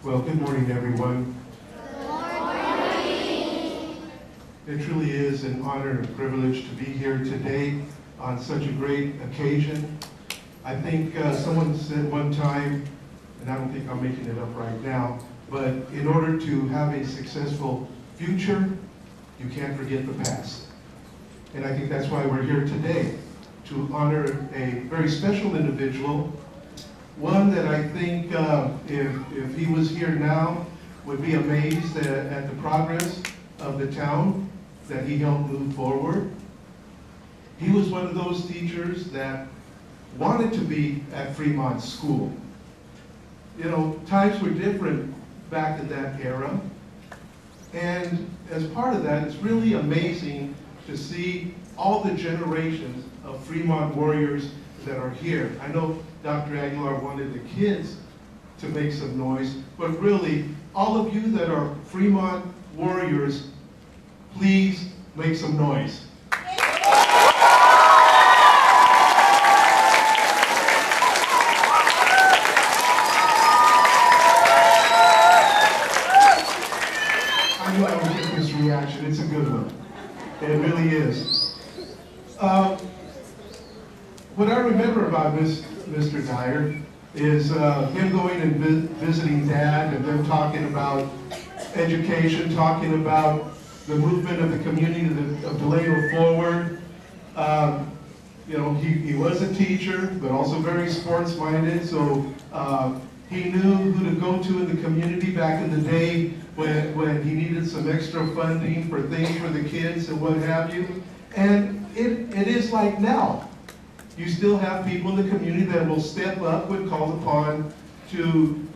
Well, good morning, everyone. Good morning. It truly is an honor and a privilege to be here today on such a great occasion. I think someone said one time, and I don't think I'm making it up right now, but in order to have a successful future, you can't forget the past. And I think that's why we're here today, to honor a very special individual, one that I think if he was here now would be amazed at the progress of the town that he helped move forward. He was one of those teachers that wanted to be at Fremont School. You know, times were different back in that era. And as part of that, it's really amazing to see all the generations of Fremont warriors that are here. I know Dr. Aguilar wanted the kids to make some noise, but really, all of you that are Fremont warriors, please make some noise. I knew I would get this reaction. It's a good one. It really is. What I remember about Mr. Beyer is him going and visiting Dad and them talking about education, talking about the movement of the community of Delano forward. You know, he was a teacher, but also very sports-minded, so he knew who to go to in the community back in the day when he needed some extra funding for things for the kids and what have you. And it is like now. You still have people in the community that will step up when called upon to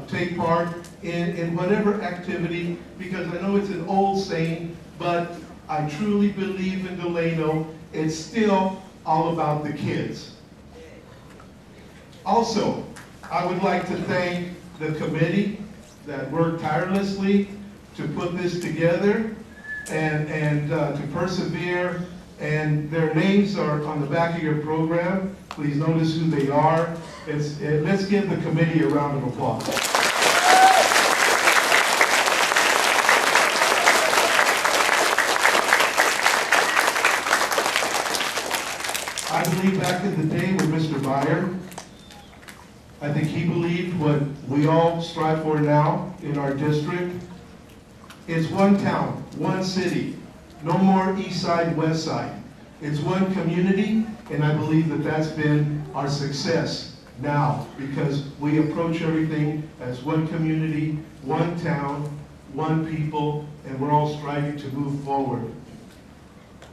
take part in whatever activity, because I know it's an old saying, but I truly believe in Delano, it's still all about the kids. Also, I would like to thank the committee that worked tirelessly to put this together and to persevere. And their names are on the back of your program. Please notice who they are. Let's give the committee a round of applause. I believe back in the day with Mr. Beyer, I think he believed what we all strive for now in our district. It's one town, one city. No more east side, west side. It's one community, and I believe that that's been our success now, because we approach everything as one community, one town, one people, and we're all striving to move forward.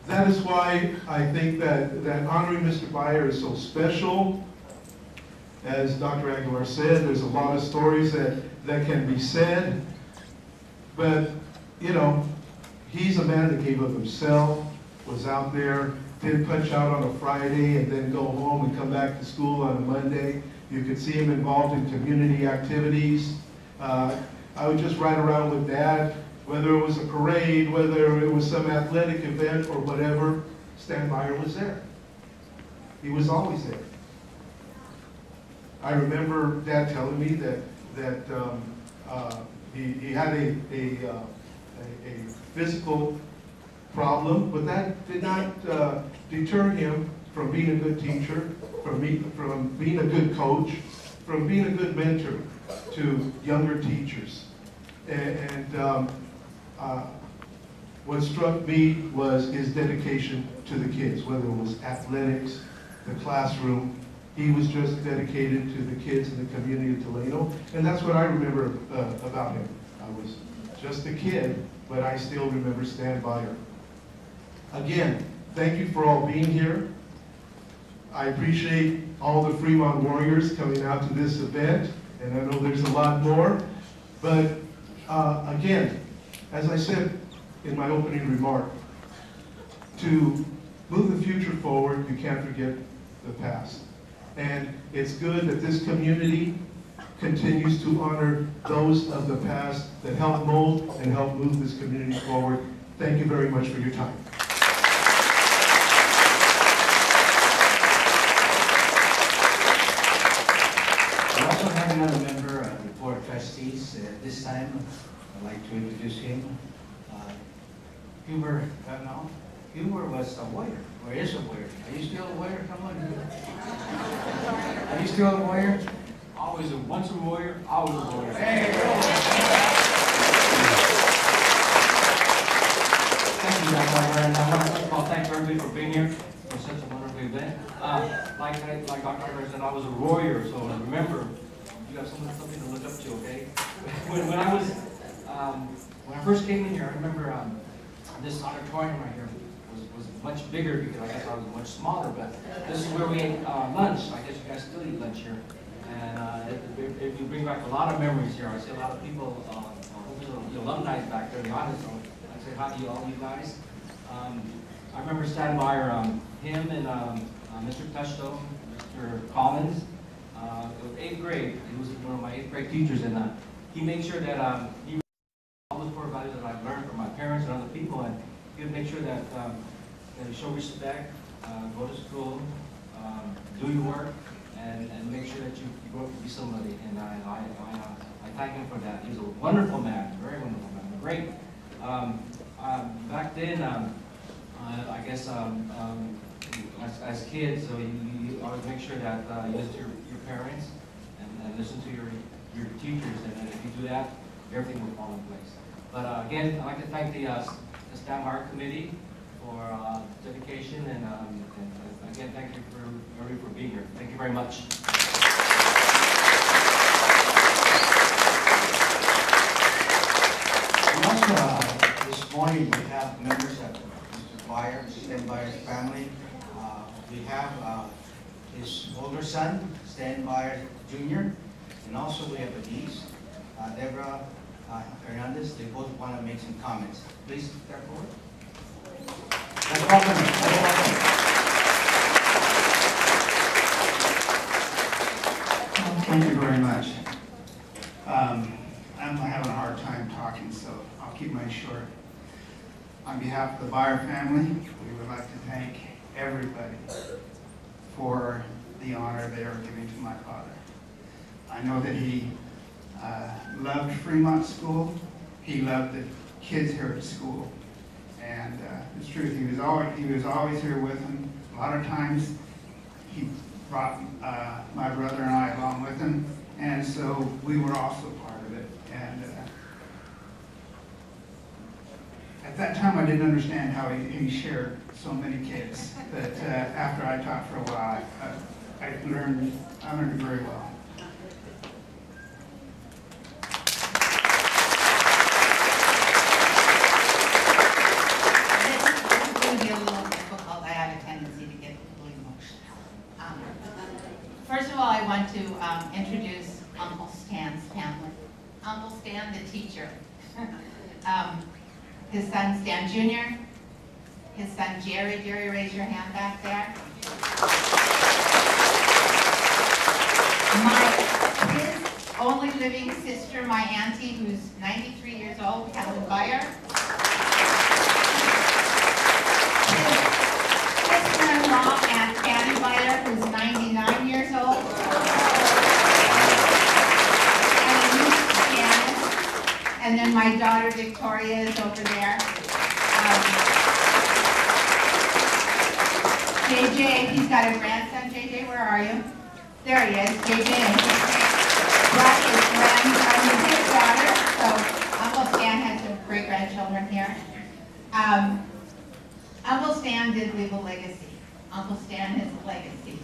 That is why I think that honoring Mr. Beyer is so special. As Dr. Aguilar said, there's a lot of stories that can be said, but you know, he's a man that gave of himself, was out there, didn't punch out on a Friday and then go home and come back to school on a Monday. You could see him involved in community activities. I would just ride around with Dad, whether it was a parade, whether it was some athletic event or whatever, Stan Beyer was there. He was always there. I remember Dad telling me that he had a physical problem, but that did not deter him from being a good teacher, from being a good coach, from being a good mentor to younger teachers. And what struck me was his dedication to the kids, whether it was athletics, the classroom. He was just dedicated to the kids in the community of Delano, and that's what I remember about him. I was just a kid, but I still remember Stan Beyer. Again, thank you for all being here. I appreciate all the Fremont warriors coming out to this event, and I know there's a lot more. But again, as I said in my opening remark, to move the future forward, you can't forget the past. And it's good that this community continues to honor those of the past that helped mold and help move this community forward. Thank you very much for your time. We also have another member of the Board of Trustees, time, I'd like to introduce him. Huber, no, Huber was a warrior, or is a warrior. Are you still a warrior? Come on, Huber. Are you still a warrior? Always once a warrior, always a warrior. Hey, Thank you, Dr. Beyer, and I want to first of all thank everybody for being here for such a wonderful event. Like Dr. Beyer said, I was a warrior, so remember, you have something to look up to, okay? When I first came in here, I remember this auditorium right here was much bigger because I guess I was much smaller, but this is where we ate lunch. I guess you guys still eat lunch here. And it will bring back a lot of memories here. I see a lot of people, the alumni back there in the audience, so I say hi to all you guys. I remember standing by him and Mr. Touchstone, Mr. Collins. It was 8th grade. He was one of my 8th grade teachers, and he made sure that he all the core values that I've learned from my parents and other people, and he would make sure that you show respect, go to school, do your work, and make sure that you grow up to be somebody. And I thank him for that. He was a wonderful man, very wonderful man, great. Back then, I guess as kids, so you always make sure that you listen to your parents and listen to your teachers, and if you do that, everything will fall in place. But again, I'd like to thank the Staff Art Committee for dedication, and again, thank you for being here. Thank you very much. Also, this morning we have members of Mr. Beyer, Stan Beyer's family. We have his older son, Stan Beyer Jr., and also we have a niece, Deborah Hernandez. They both want to make some comments. Please step forward. Let's welcome them. Thank you very much. I'm having a hard time talking, so I'll keep mine short. On behalf of the Beyer family, we would like to thank everybody for the honor they are giving to my father. I know that he loved Fremont School. He loved the kids here at school. And it's true, he was always here with them. A lot of times he brought my brother and I along with him, and so we were also part of it. And at that time I didn't understand how he shared so many kids, but after I taught for a while, I learned it very well. First of all, I want to introduce Uncle Stan's family. Uncle Stan, the teacher. His son, Stan Jr., his son, Jerry. Jerry, raise your hand back there. His only living sister, my auntie, who's 93 years old, Helen Beyer. His sister-in-law, Aunt Fanny Beyer, who's 99 years old. And then my daughter Victoria is over there. JJ, he's got a grandson. JJ, where are you? There he is. JJ brought his grandson with his daughter. So Uncle Stan has some great grandchildren here. Uncle Stan did leave a legacy. Uncle Stan has a legacy.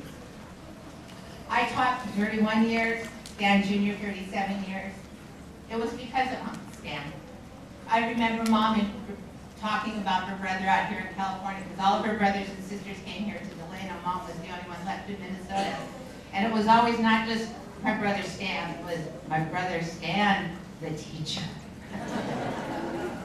I taught for 31 years, Stan Jr. 37 years. It was because of Uncle Stan. I remember Mom talking about her brother out here in California, because all of her brothers and sisters came here to Delano. Mom was the only one left in Minnesota. And it was always not just my brother Stan, it was my brother Stan, the teacher.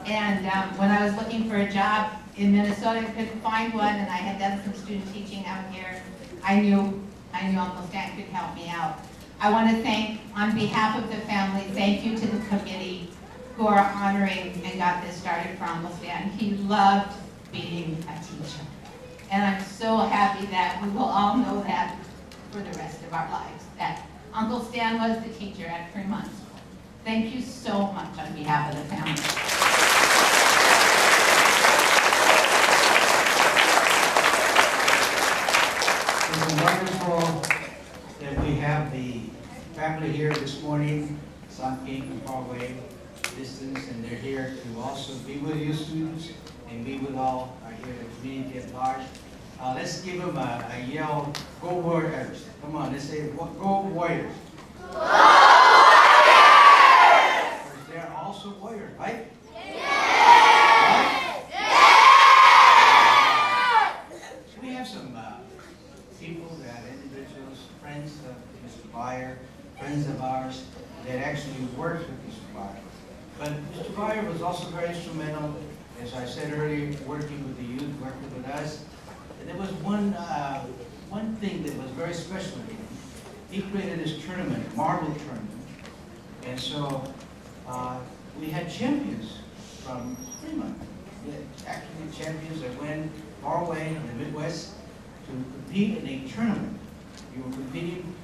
And when I was looking for a job in Minnesota, I couldn't find one, and I had done some student teaching out here. I knew Uncle Stan could help me out. I want to thank, on behalf of the family, thank you to the committee who are honoring and got this started for Uncle Stan. He loved being a teacher. And I'm so happy that we will all know that for the rest of our lives, that Uncle Stan was the teacher at Fremont School. Thank you so much on behalf of the family. It's wonderful that we have the family here this morning. Some came from far away distance, and they're here to also be with you students and be with all here in the community at large. Let's give them a yell, go Warriors. Come on, let's say, go Warriors. They're also warriors, right? So we have some people, individuals, friends of Mr. Beyer, friends of ours that actually worked with Mr. Beyer. But Mr. Beyer was also very instrumental, as I said earlier, working with the youth, working with us. And there was one thing that was very special to him. He created this tournament, marble tournament. And so we had champions from Fremont. We had actually champions that went far away in the Midwest to compete in a tournament. You were competing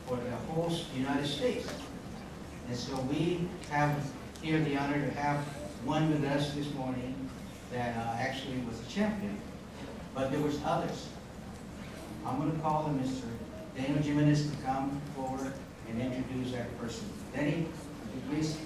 for the whole United States. And so we have here the honor to have one with us this morning that actually was a champion. But there was others. I'm going to call on Mr. Daniel Jimenez to come forward and introduce that person. Danny, would you please?